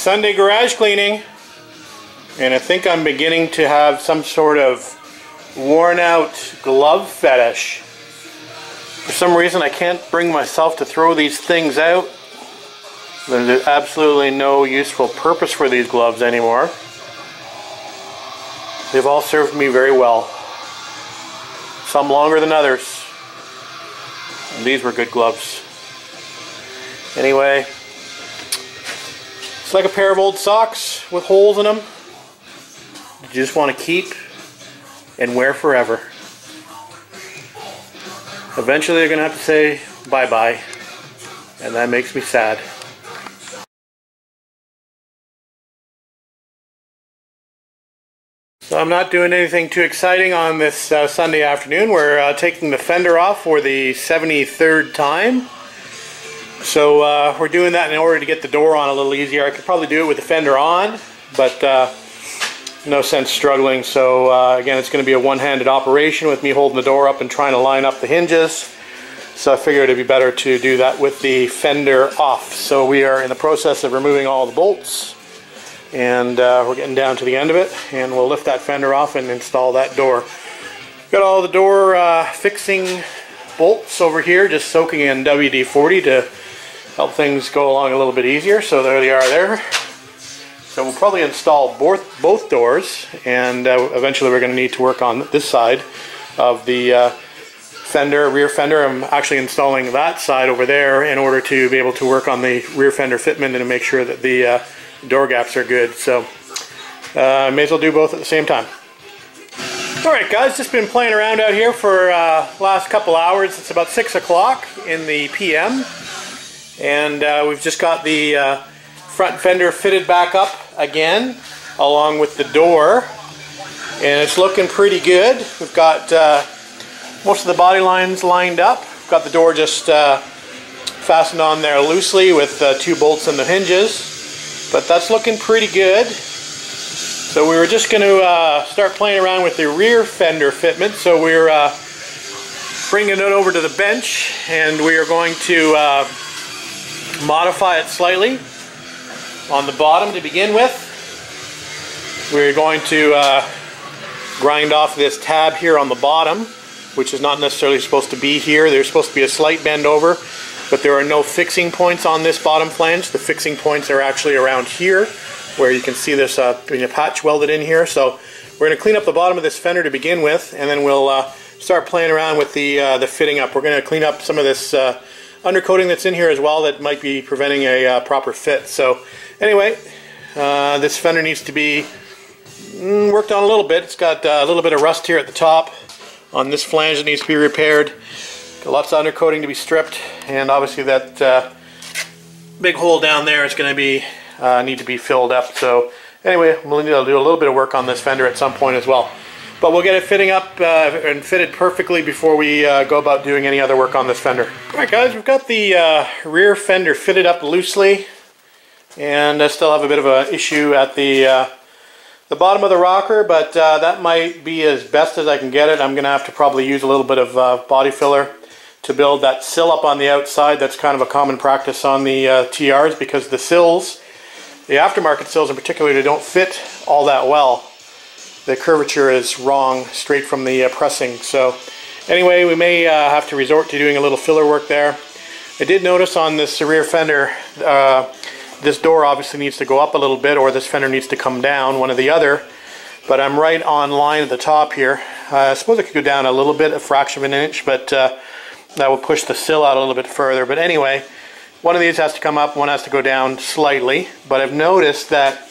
Sunday garage cleaning, and I think I'm beginning to have some sort of worn out glove fetish. For some reason I can't bring myself to throw these things out. There's absolutely no useful purpose for these gloves anymore. They've all served me very well. Some longer than others. And these were good gloves. Anyway, it's like a pair of old socks with holes in them. You just want to keep and wear forever. Eventually they're going to have to say bye-bye, and that makes me sad. So I'm not doing anything too exciting on this Sunday afternoon. We're taking the fender off for the 73rd time. So we're doing that in order to get the door on a little easier. I could probably do it with the fender on, but no sense struggling. So again, it's going to be a one-handed operation with me holding the door up and trying to line up the hinges. So I figured it'd be better to do that with the fender off. So we are in the process of removing all the bolts, and we're getting down to the end of it, and we'll lift that fender off and install that door. Got all the door fixing bolts over here, just soaking in WD-40 to help things go along a little bit easier. So there they are there. So we'll probably install both doors, and eventually we're going to need to work on this side of the fender, rear fender. I'm actually installing that side over there in order to be able to work on the rear fender fitment and to make sure that the door gaps are good. So may as well do both at the same time. Alright guys, just been playing around out here for last couple hours. It's about 6 o'clock in the PM, and we've just got the front fender fitted back up again along with the door, and it's looking pretty good. We've got most of the body lines lined up. We've got the door just fastened on there loosely with 2 bolts in the hinges, but that's looking pretty good. So we were just going to start playing around with the rear fender fitment. So we're bringing it over to the bench, and we are going to modify it slightly. On the bottom to begin with, we're going to grind off this tab here on the bottom, which is not necessarily supposed to be here. There's supposed to be a slight bend over, but there are no fixing points on this bottom flange. The fixing points are actually around here, where you can see this being a patch welded in here. So we're going to clean up the bottom of this fender to begin with, and then we'll start playing around with the fitting up. We're going to clean up some of this undercoating that's in here as well that might be preventing a proper fit. So anyway, this fender needs to be worked on a little bit. It's got a little bit of rust here at the top on this flange that needs to be repaired. Got lots of undercoating to be stripped, and obviously that big hole down there is going to be need to be filled up. So anyway, we'll need to do a little bit of work on this fender at some point as well. But we'll get it fitting up and fitted perfectly before we go about doing any other work on this fender. Alright guys, we've got the rear fender fitted up loosely, and I still have a bit of an issue at the bottom of the rocker, but that might be as best as I can get it. I'm going to have to probably use a little bit of body filler to build that sill up on the outside. That's kind of a common practice on the TRs, because the sills, the aftermarket sills in particular, they don't fit all that well. The curvature is wrong straight from the pressing. So anyway, we may have to resort to doing a little filler work there. I did notice on this rear fender, this door obviously needs to go up a little bit, or this fender needs to come down, one or the other. But I'm right on line at the top here. I suppose it could go down a little bit, a fraction of an inch, but that will push the sill out a little bit further. But anyway, one of these has to come up, one has to go down slightly. But I've noticed that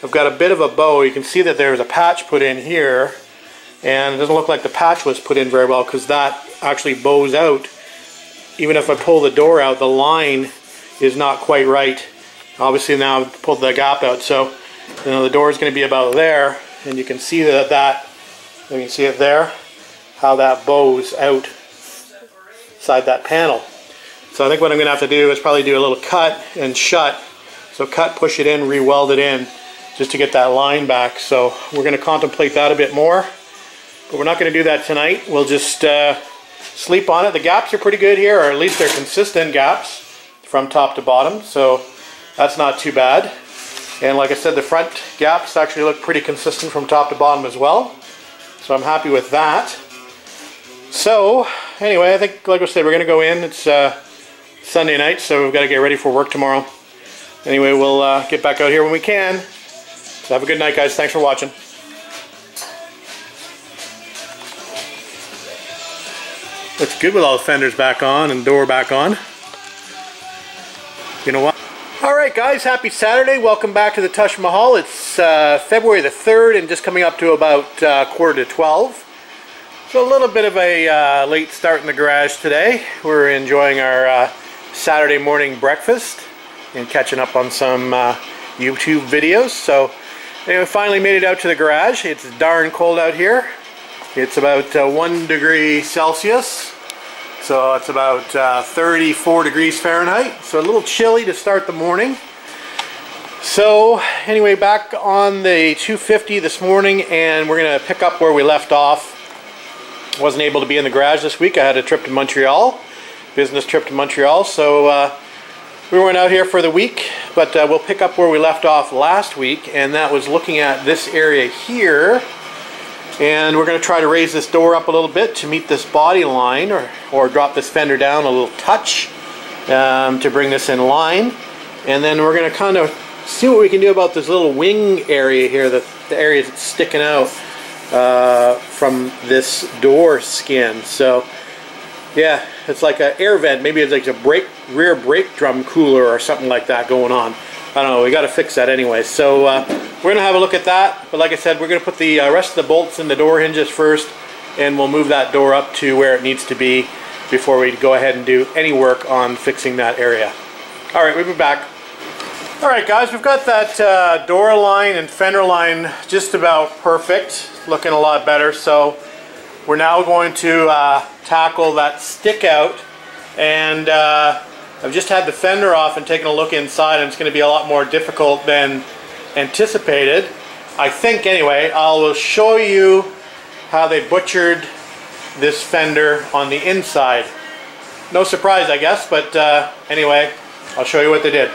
I've got a bit of a bow. You can see that there's a patch put in here, and it doesn't look like the patch was put in very well, because that actually bows out. Even if I pull the door out, the line is not quite right. Obviously now I've pulled the gap out, so you know the door is going to be about there, and you can see that you can see it there, how that bows out inside that panel. So I think what I'm going to have to do is probably do a little cut and shut. So cut, push it in, re-weld it in, just to get that line back. So we're going to contemplate that a bit more, but we're not going to do that tonight. We'll just sleep on it. The gaps are pretty good here, or at least they're consistent gaps from top to bottom, so that's not too bad. And like I said, the front gaps actually look pretty consistent from top to bottom as well. So I'm happy with that. So anyway, I think, like I said, we're going to go in. It's Sunday night, so we've got to get ready for work tomorrow. Anyway, we'll get back out here when we can. So have a good night, guys. Thanks for watching. Looks good with all the fenders back on and door back on. You know what? Alright guys, happy Saturday. Welcome back to the Taj Mahal. It's February the 3rd and just coming up to about 11:45. So a little bit of a late start in the garage today. We're enjoying our Saturday morning breakfast and catching up on some YouTube videos. So anyway, finally made it out to the garage. It's darn cold out here. It's about 1 degree Celsius. So it's about 34 degrees Fahrenheit. So a little chilly to start the morning. So anyway, back on the 250 this morning, and we're going to pick up where we left off. Wasn't able to be in the garage this week. I had a trip to Montreal, business trip to Montreal. So we weren't out here for the week, but we'll pick up where we left off last week, and that was looking at this area here. And we're going to try to raise this door up a little bit to meet this body line, or drop this fender down a little touch to bring this in line. And then we're going to kind of see what we can do about this little wing area here, the area that's sticking out from this door skin. So yeah, it's like an air vent. Maybe it's like a rear brake drum cooler or something like that going on. I don't know, we got to fix that anyway. So we're going to have a look at that. But like I said, we're going to put the rest of the bolts in the door hinges first, and we'll move that door up to where it needs to be before we go ahead and do any work on fixing that area. Alright, we'll be back. Alright guys, we've got that door line and fender line just about perfect. Looking a lot better. So we're now going to tackle that stick out, and I've just had the fender off and taken a look inside, and it's going to be a lot more difficult than anticipated. I think anyway. I will show you how they butchered this fender on the inside. No surprise, I guess, but anyway, I'll show you what they did.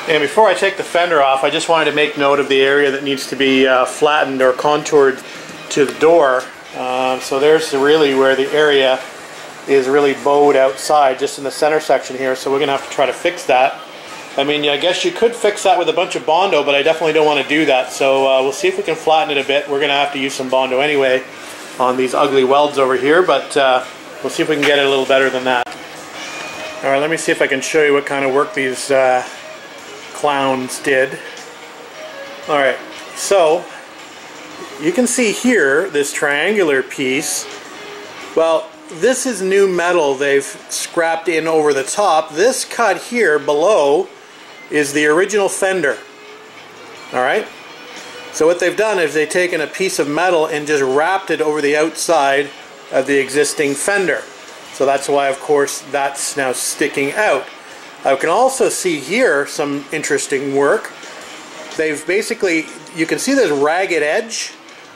And before I take the fender off, I just wanted to make note of the area that needs to be flattened or contoured to the door. So there's really where the area is really bowed outside, just in the center section here. So we're going to have to try to fix that. I mean, I guess you could fix that with a bunch of Bondo, but I definitely don't want to do that. So we'll see if we can flatten it a bit. We're going to have to use some Bondo anyway on these ugly welds over here, but we'll see if we can get it a little better than that. Alright, let me see if I can show you what kind of work these clowns did. Alright, so you can see here this triangular piece. Well, this is new metal they've scrapped in over the top. This cut here below is the original fender. Alright? So what they've done is they've taken a piece of metal and just wrapped it over the outside of the existing fender. So that's why, of course, that's now sticking out. I can also see here some interesting work. They've basically, you can see this ragged edge.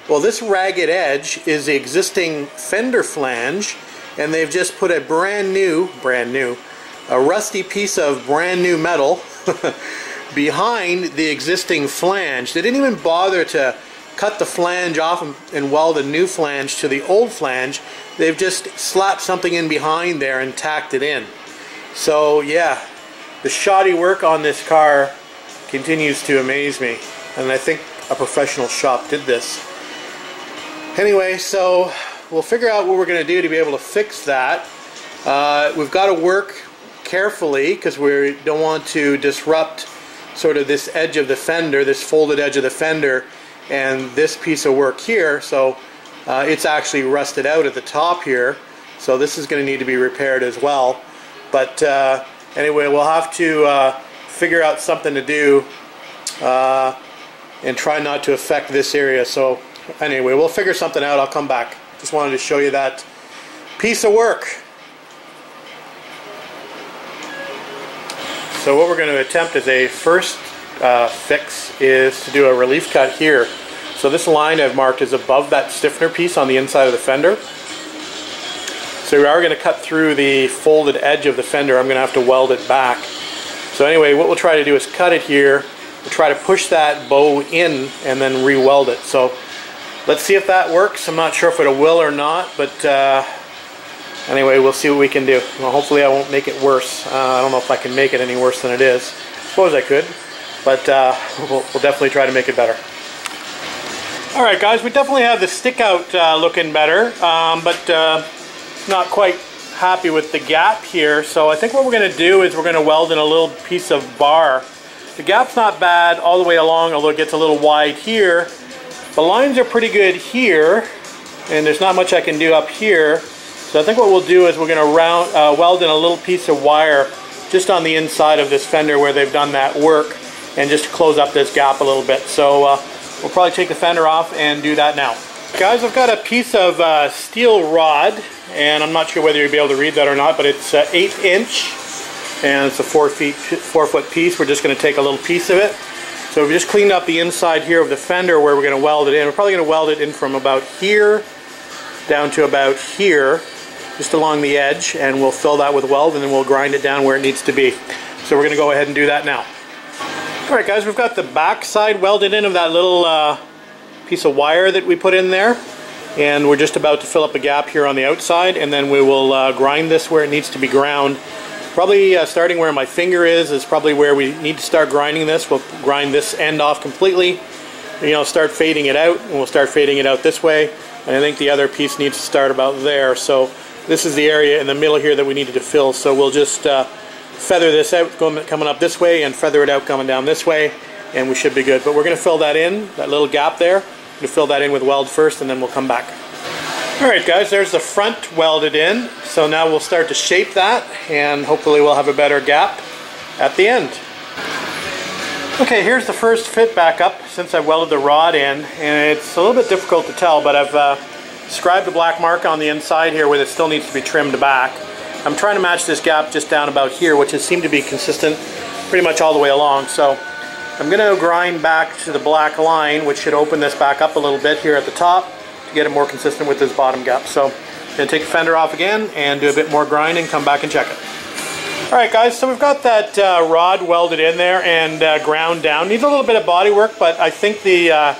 Well, this ragged edge is the existing fender flange, and they've just put a brand new, a rusty piece of brand new metal behind the existing flange. They didn't even bother to cut the flange off and weld a new flange to the old flange. They've just slapped something in behind there and tacked it in. So yeah, the shoddy work on this car continues to amaze me, and I think a professional shop did this. Anyway, so we'll figure out what we're going to do to be able to fix that. We've got to work carefully because we don't want to disrupt sort of this edge of the fender, this folded edge of the fender, and this piece of work here. So it's actually rusted out at the top here, so this is going to need to be repaired as well. But anyway, we'll have to figure out something to do and try not to affect this area. So anyway, we'll figure something out. I'll come back. Just wanted to show you that piece of work. So what we're going to attempt as a first fix is to do a relief cut here. So this line I've marked is above that stiffener piece on the inside of the fender. So we are going to cut through the folded edge of the fender. I'm going to have to weld it back. So anyway, what we'll try to do is cut it here to try to push that bow in and then re-weld it. So let's see if that works. I'm not sure if it will or not, but anyway, we'll see what we can do. Well, hopefully I won't make it worse. I don't know if I can make it any worse than it is. I suppose I could, but we'll definitely try to make it better. Alright guys, we definitely have the stick out looking better, but not quite happy with the gap here. So I think what we're going to do is we're going to weld in a little piece of bar. The gap's not bad all the way along, although it gets a little wide here. The lines are pretty good here, and there's not much I can do up here. So I think what we'll do is we're going to weld in a little piece of wire just on the inside of this fender where they've done that work, and just to close up this gap a little bit. So we'll probably take the fender off and do that now. Guys, I've got a piece of steel rod, and I'm not sure whether you'll be able to read that or not, but it's 1/8 inch, and it's a 4 foot piece. We're just going to take a little piece of it. So we've just cleaned up the inside here of the fender where we're going to weld it in. We're probably going to weld it in from about here down to about here, just along the edge, and we'll fill that with weld, and then we'll grind it down where it needs to be. So we're going to go ahead and do that now. Alright guys, we've got the back side welded in of that little piece of wire that we put in there, and we're just about to fill up a gap here on the outside, and then we will grind this where it needs to be ground. Probably starting where my finger is probably where we need to start grinding this. We'll grind this end off completely, start fading it out, and we'll start fading it out this way, and I think the other piece needs to start about there. So this is the area in the middle here that we needed to fill, so we'll just feather this out coming up this way and feather it out coming down this way, and we should be good. But we're going to fill that in, that little gap there. We're going to fill that in with weld first, and then we'll come back. Alright guys, there's the front welded in. So now we'll start to shape that, and hopefully we'll have a better gap at the end. Okay, here's the first fit back up since I've welded the rod in, and it's a little bit difficult to tell, but I've scribed a black mark on the inside here where it still needs to be trimmed back. I'm trying to match this gap just down about here, which has seemed to be consistent pretty much all the way along. So I'm going to grind back to the black line, which should open this back up a little bit here at the top to get it more consistent with this bottom gap. So I'm going to take the fender off again and do a bit more grinding, come back and check it. Alright guys, so we've got that rod welded in there and ground down. Needs a little bit of body work, but I think the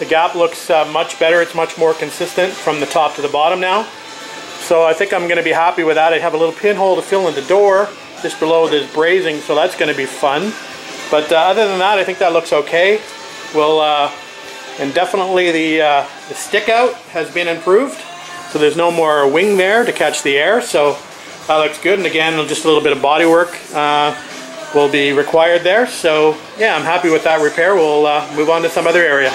gap looks much better. It's much more consistent from the top to the bottom now. So I think I'm going to be happy with that. I have a little pinhole to fill in the door just below this brazing, so that's going to be fun. But other than that, I think that looks okay. And definitely the stick out has been improved, so there's no more wing there to catch the air, so that looks good. And again, just a little bit of body work will be required there. So yeah, I'm happy with that repair. We'll move on to some other area.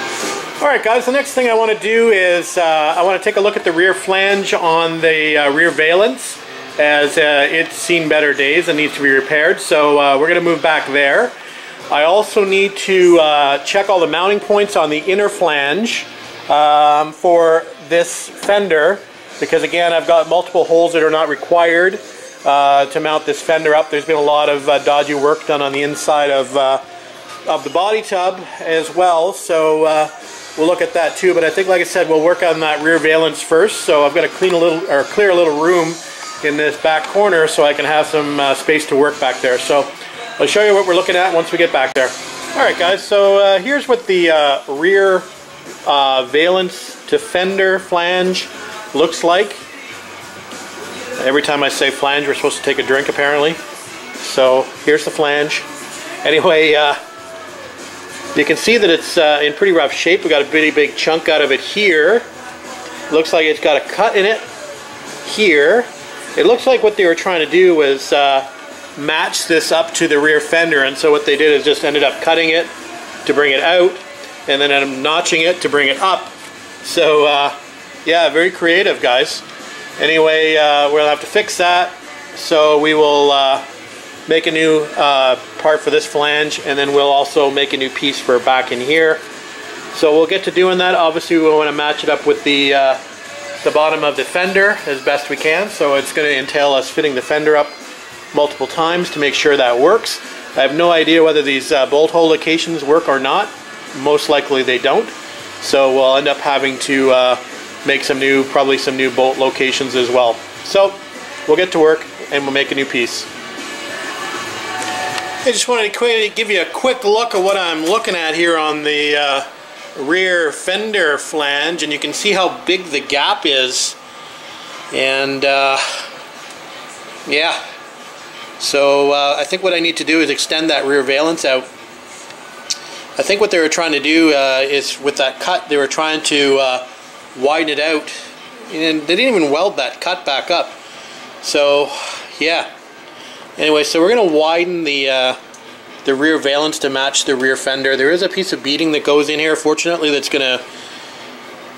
Alright guys, the next thing I want to do is I want to take a look at the rear flange on the rear valence, as it's seen better days and needs to be repaired. So we're going to move back there. I also need to check all the mounting points on the inner flange for this fender, because again I've got multiple holes that are not required to mount this fender up. There's been a lot of dodgy work done on the inside of the body tub as well, so we'll look at that too. But I think, like I said, we'll work on that rear valence first. So I've got to clear a little room in this back corner so I can have some space to work back there. So I'll show you what we're looking at once we get back there. Alright guys, so here's what the rear valence to fender flange looks like. Every time I say flange, we're supposed to take a drink apparently. So here's the flange. Anyway, you can see that it's in pretty rough shape. We got a pretty big chunk out of it here. Looks like it's got a cut in it here. It looks like what they were trying to do was match this up to the rear fender, and so what they did is just ended up cutting it to bring it out, and then I'm notching it to bring it up. So yeah, very creative guys. Anyway, we'll have to fix that. So we will make a new part for this flange, and then we'll also make a new piece for back in here. So we'll get to doing that. Obviously we want to match it up with the bottom of the fender as best we can. So it's going to entail us fitting the fender up multiple times to make sure that works. I have no idea whether these bolt hole locations work or not. Most likely they don't. So we'll end up having to make probably some new bolt locations as well. So we'll get to work and we'll make a new piece. I just wanted to give you a quick look at what I'm looking at here on the rear fender flange, and you can see how big the gap is. And yeah, so I think what I need to do is extend that rear valence out. I think what they were trying to do is with that cut, they were trying to widen it out, and they didn't even weld that cut back up. So yeah, anyway, so we're going to widen the rear valence to match the rear fender. There is a piece of beading that goes in here, fortunately, that's going to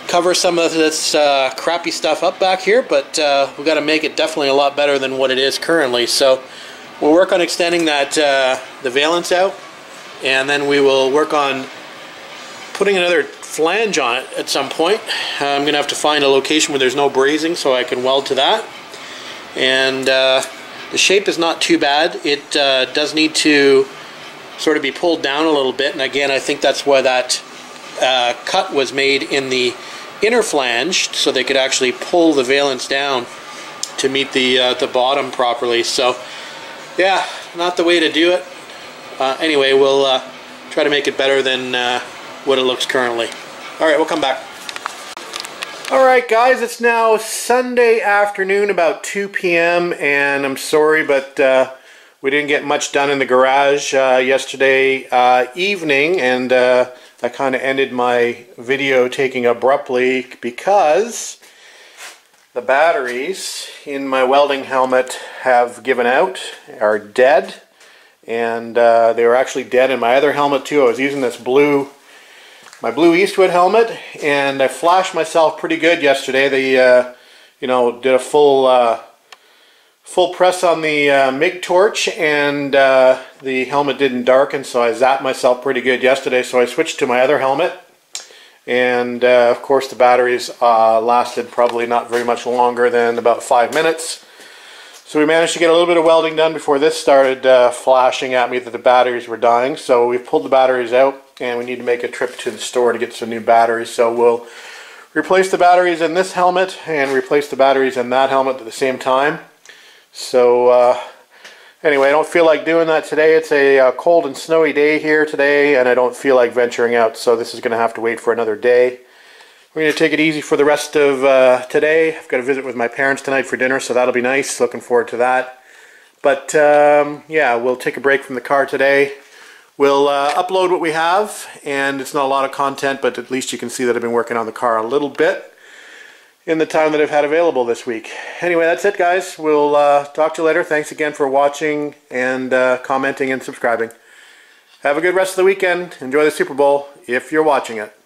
cover some of this crappy stuff up back here, but we've got to make it definitely a lot better than what it is currently. So we'll work on extending that the valence out, and then we will work on putting another flange on it at some point. I'm going to have to find a location where there's no brazing so I can weld to that. And the shape is not too bad. It does need to sort of be pulled down a little bit, and again, I think that's why that cut was made in the inner flange, so they could actually pull the valence down to meet the bottom properly. So yeah, not the way to do it. Anyway, we'll try to make it better than what it looks currently. Alright, we'll come back. Alright guys, it's now Sunday afternoon, about 2 p.m. and I'm sorry, but we didn't get much done in the garage yesterday evening, and that kind of ended my video taking abruptly because the batteries in my welding helmet have given out, are dead, and they were actually dead in my other helmet too. I was using this my blue Eastwood helmet, and I flashed myself pretty good yesterday. They you know, did a full press on the MIG torch, and the helmet didn't darken, so I zapped myself pretty good yesterday. So I switched to my other helmet, and of course the batteries lasted probably not very much longer than about 5 minutes. So we managed to get a little bit of welding done before this started flashing at me that the batteries were dying. So we've pulled the batteries out, and we need to make a trip to the store to get some new batteries. So we'll replace the batteries in this helmet and replace the batteries in that helmet at the same time. So anyway, I don't feel like doing that today. It's a cold and snowy day here today, and I don't feel like venturing out, so this is going to have to wait for another day. We're going to take it easy for the rest of today. I've got a visit with my parents tonight for dinner, so that'll be nice. Looking forward to that. But yeah, we'll take a break from the car today. We'll upload what we have, and it's not a lot of content, but at least you can see that I've been working on the car a little bit in the time that I've had available this week. Anyway, that's it guys. We'll talk to you later. Thanks again for watching and commenting and subscribing. Have a good rest of the weekend. Enjoy the Super Bowl if you're watching it.